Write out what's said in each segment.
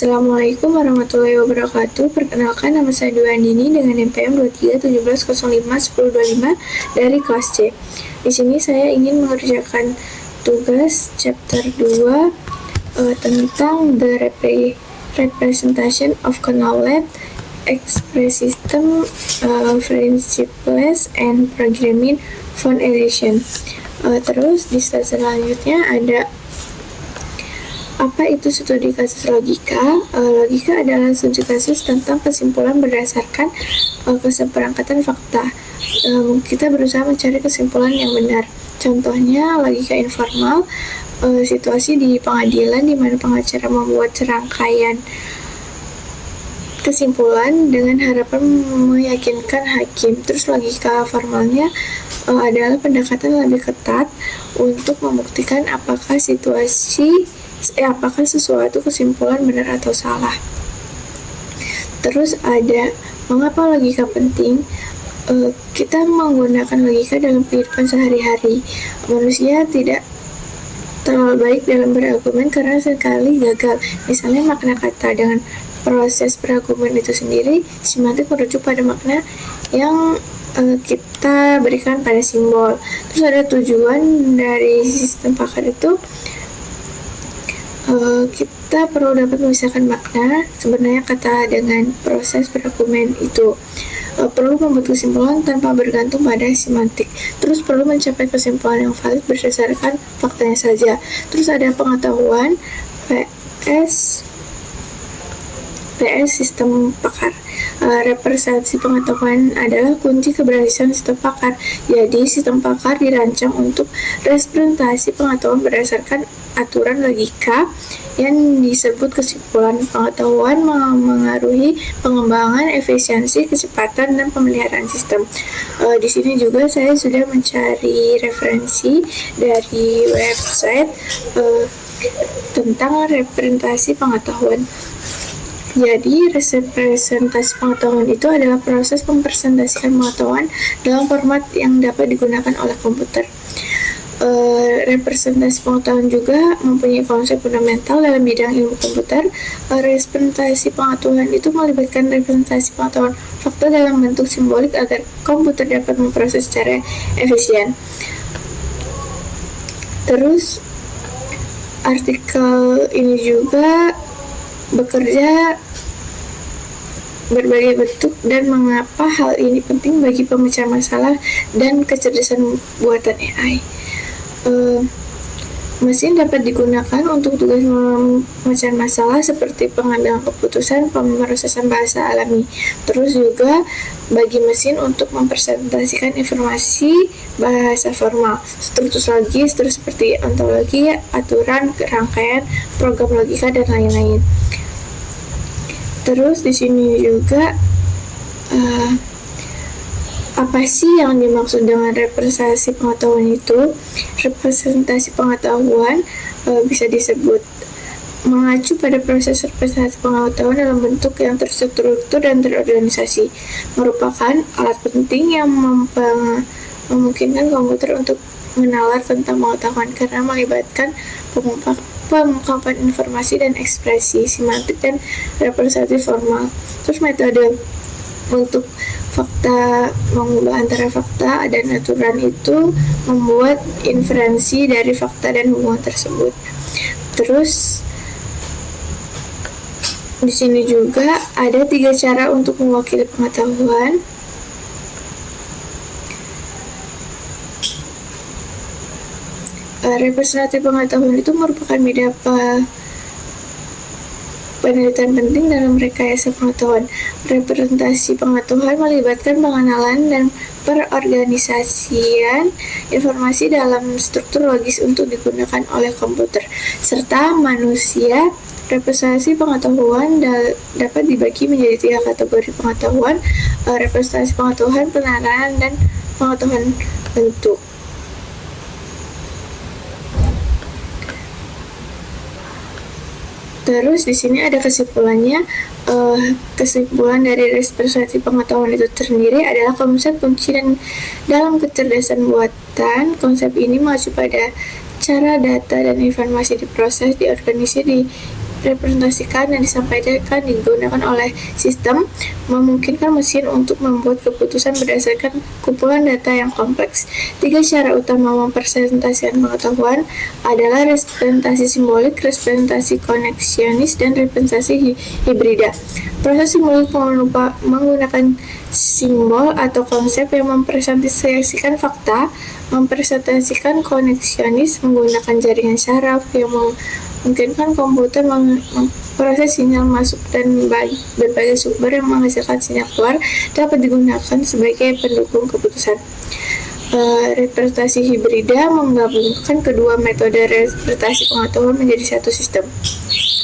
Assalamualaikum warahmatullahi wabarakatuh. Perkenalkan, nama saya Dwi Andini dengan NPM 2317051025 dari kelas C. Di sini saya ingin mengerjakan tugas chapter 2 tentang the representation of Knowledge, Express System, Principles, and Programming Foundation. Terus di slide selanjutnya ada apa itu studi kasus logika? Logika adalah studi kasus tentang kesimpulan berdasarkan keseperangkatan fakta. Kita berusaha mencari kesimpulan yang benar. Contohnya logika informal, situasi di pengadilan di mana pengacara membuat serangkaian kesimpulan dengan harapan meyakinkan hakim. Terus logika formalnya adalah pendekatan lebih ketat untuk membuktikan apakah sesuatu kesimpulan benar atau salah. Terus ada mengapa logika penting? Kita menggunakan logika dalam kehidupan sehari-hari. Manusia tidak terlalu baik dalam berargumen karena sekali gagal. Misalnya makna kata. Dengan proses berargumen itu sendiri, semantik merujuk pada makna yang kita berikan pada simbol. Terus ada tujuan dari sistem pakar itu, kita perlu dapat memisahkan makna sebenarnya kata dengan proses berargumen itu. Perlu membuat kesimpulan tanpa bergantung pada semantik. Terus perlu mencapai kesimpulan yang valid berdasarkan faktanya saja. Terus ada pengetahuan PS sistem pakar. Representasi pengetahuan adalah kunci keberhasilan sistem pakar. Jadi, sistem pakar dirancang untuk representasi pengetahuan berdasarkan aturan logika yang disebut kesimpulan. Pengetahuan mengaruhi pengembangan, efisiensi, kecepatan, dan pemeliharaan sistem. Di sini juga saya sudah mencari referensi dari website tentang representasi pengetahuan. Jadi, representasi pengetahuan itu adalah proses mempresentasikan pengetahuan dalam format yang dapat digunakan oleh komputer. Representasi pengetahuan juga mempunyai konsep fundamental dalam bidang ilmu komputer. Representasi pengetahuan itu melibatkan representasi pengetahuan fakta dalam bentuk simbolik agar komputer dapat memproses secara efisien. Terus, artikel ini juga bekerja berbagai bentuk dan mengapa hal ini penting bagi pemecahan masalah dan kecerdasan buatan AI. Mesin dapat digunakan untuk tugas pemecahan masalah seperti pengambilan keputusan, pemrosesan bahasa alami. Terus juga bagi mesin untuk mempresentasikan informasi bahasa formal, struktur logis, terus seperti ontologi, aturan, rangkaian, program logika, dan lain-lain. Terus di sini juga apa sih yang dimaksud dengan representasi pengetahuan itu? Representasi pengetahuan bisa disebut mengacu pada proses representasi pengetahuan dalam bentuk yang terstruktur dan terorganisasi, merupakan alat penting yang memungkinkan komputer untuk menalar tentang pengetahuan karena melibatkan pengungkapan informasi dan ekspresi semantik dan representatif formal. Terus metode untuk fakta, mengubah antara fakta dan aturan itu membuat inferensi dari fakta dan hubungan tersebut. Terus di sini juga ada 3 cara untuk mewakili pengetahuan. Representatif pengetahuan itu merupakan media penelitian penting dalam rekayasa pengetahuan. Representasi pengetahuan melibatkan pengenalan dan perorganisasian informasi dalam struktur logis untuk digunakan oleh komputer serta manusia. Representasi pengetahuan dapat dibagi menjadi 3 kategori pengetahuan: representasi pengetahuan, penerapan, dan pengetahuan bentuk. Terus di sini ada kesimpulannya. Kesimpulan dari representasi pengetahuan itu sendiri adalah konsep kunci dan dalam kecerdasan buatan. Konsep ini mengacu pada cara data dan informasi diproses, diorganisasi, direpresentasikan dan disampaikan digunakan oleh sistem, memungkinkan mesin untuk membuat keputusan berdasarkan kumpulan data yang kompleks. 3 cara utama mempresentasikan pengetahuan adalah representasi simbolik, representasi koneksionis, dan representasi hibrida. Proses simbolik menggunakan simbol atau konsep yang mempresentasikan fakta. Mempresentasikan koneksionis menggunakan jaringan syaraf yang memungkinkan komputer memproses sinyal masuk dan berbagai sumber yang menghasilkan sinyal keluar dapat digunakan sebagai pendukung keputusan. Representasi hibrida menggabungkan kedua metode representasi pengetahuan menjadi satu sistem.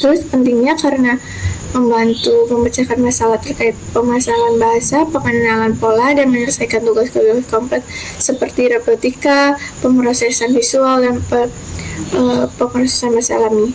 Terus pentingnya karena membantu memecahkan masalah terkait pemasaran bahasa, pengenalan pola, dan menyelesaikan tugas-tugas kompleks seperti robotika, pemrosesan visual, dan pemrosesan bahasa alami.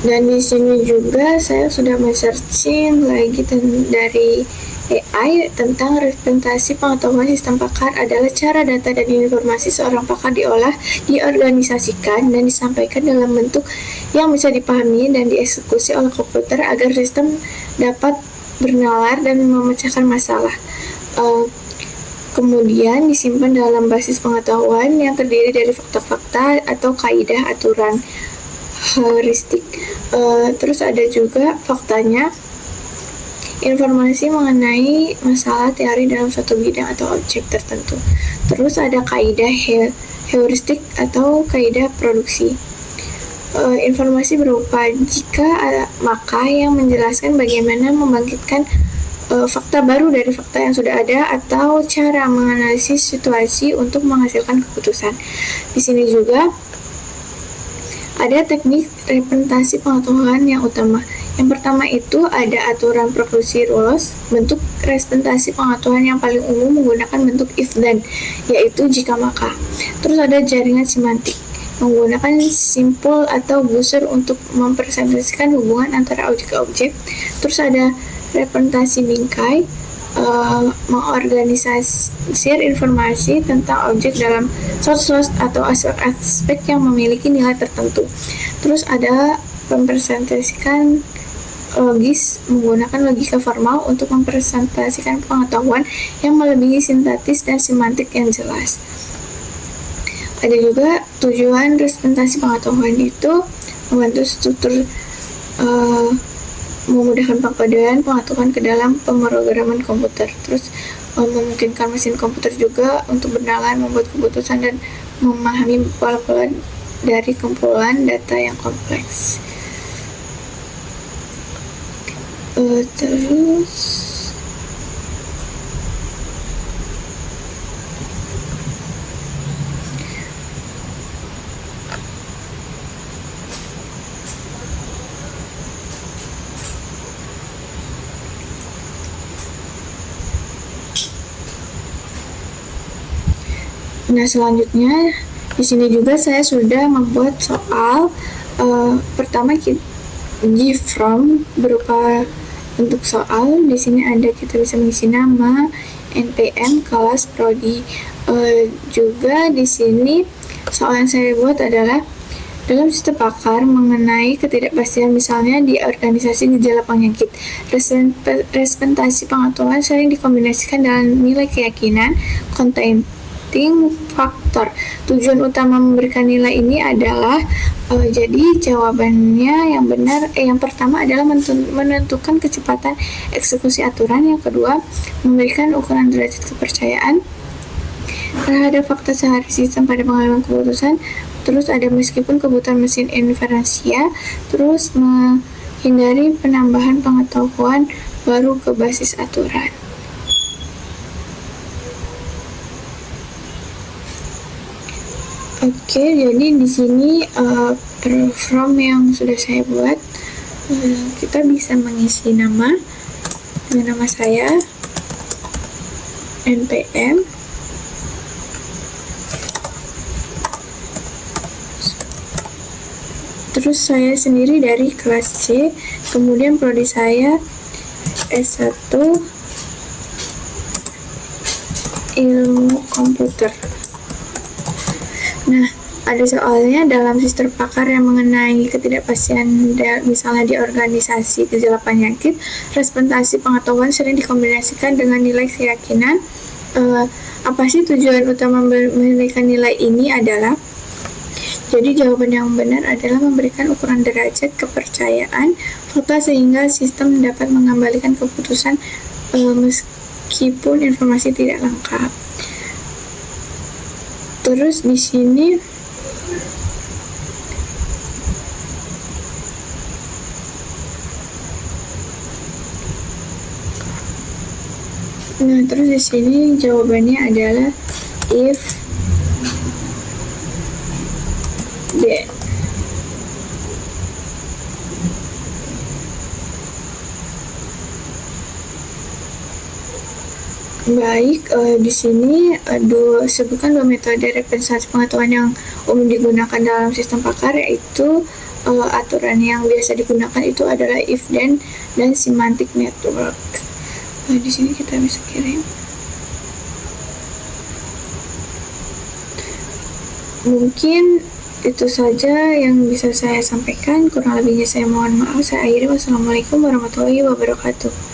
Dan di sini juga saya sudah men-searching lagi dari AI tentang representasi pengetahuan sistem pakar adalah cara data dan informasi seorang pakar diolah, diorganisasikan, dan disampaikan dalam bentuk yang bisa dipahami dan dieksekusi oleh komputer agar sistem dapat bernalar dan memecahkan masalah. Kemudian disimpan dalam basis pengetahuan yang terdiri dari fakta-fakta atau kaidah aturan heuristik. Terus ada juga faktanya, informasi mengenai masalah teori dalam suatu bidang atau objek tertentu. Terus ada kaidah heuristik atau kaidah produksi. Informasi berupa jika maka yang menjelaskan bagaimana membangkitkan fakta baru dari fakta yang sudah ada atau cara menganalisis situasi untuk menghasilkan keputusan. Di sini juga ada teknik representasi pengetahuan yang utama. Yang pertama itu ada aturan preklusi rules, bentuk representasi pengetahuan yang paling umum menggunakan bentuk if then, yaitu jika maka. Terus ada jaringan semantik, menggunakan simpul atau buzzer untuk mempresentasikan hubungan antara objek-objek. Terus ada representasi bingkai, mengorganisir informasi tentang objek dalam source atau aspek yang memiliki nilai tertentu. Terus ada mempresentasikan logis, menggunakan logika formal untuk mempresentasikan pengetahuan yang melebihi sintaktis dan semantik yang jelas. Ada juga tujuan representasi pengetahuan itu membantu struktur memudahkan pengkodean pengetahuan ke dalam pemrograman komputer. Terus memungkinkan mesin komputer juga untuk bernalar, membuat keputusan, dan memahami pola-pola dari kumpulan data yang kompleks. Terus selanjutnya di sini juga saya sudah membuat soal. Pertama give from berupa bentuk soal. Di sini ada kita bisa mengisi nama, NPM, kelas, prodi. Juga di sini soal yang saya buat adalah dalam sistem pakar mengenai ketidakpastian, misalnya di organisasi gejala penyakit. Representasi pengetahuan sering dikombinasikan dengan nilai keyakinan containing faktor. Tujuan utama memberikan nilai ini adalah jadi jawabannya yang benar. Yang pertama adalah menentukan kecepatan eksekusi aturan. Yang kedua, memberikan ukuran derajat kepercayaan terhadap fakta sehari sistem pada pengalaman keputusan. Terus ada meskipun kebutuhan mesin inferensia. Terus menghindari penambahan pengetahuan baru ke basis aturan. Oke, jadi di sini from yang sudah saya buat, kita bisa mengisi nama dengan nama saya, NPM, terus saya sendiri dari kelas C, kemudian prodi saya S1 Ilmu Komputer. Nah, ada soalnya dalam sistem pakar yang mengenai ketidakpastian misalnya di organisasi gejala penyakit, representasi pengetahuan sering dikombinasikan dengan nilai keyakinan. Apa sih tujuan utama memberikan nilai ini adalah? Jadi jawaban yang benar adalah memberikan ukuran derajat kepercayaan fakta sehingga sistem dapat mengembalikan keputusan meskipun informasi tidak lengkap. Terus di sini jawabannya adalah if then. Baik, di sini sebutkan dua metode representasi pengetahuan yang umum digunakan dalam sistem pakar, yaitu aturan yang biasa digunakan itu adalah if then dan semantic network. Di sini kita bisa kirim. Mungkin itu saja yang bisa saya sampaikan. Kurang lebihnya saya mohon maaf. Saya akhiri. Wassalamualaikum warahmatullahi wabarakatuh.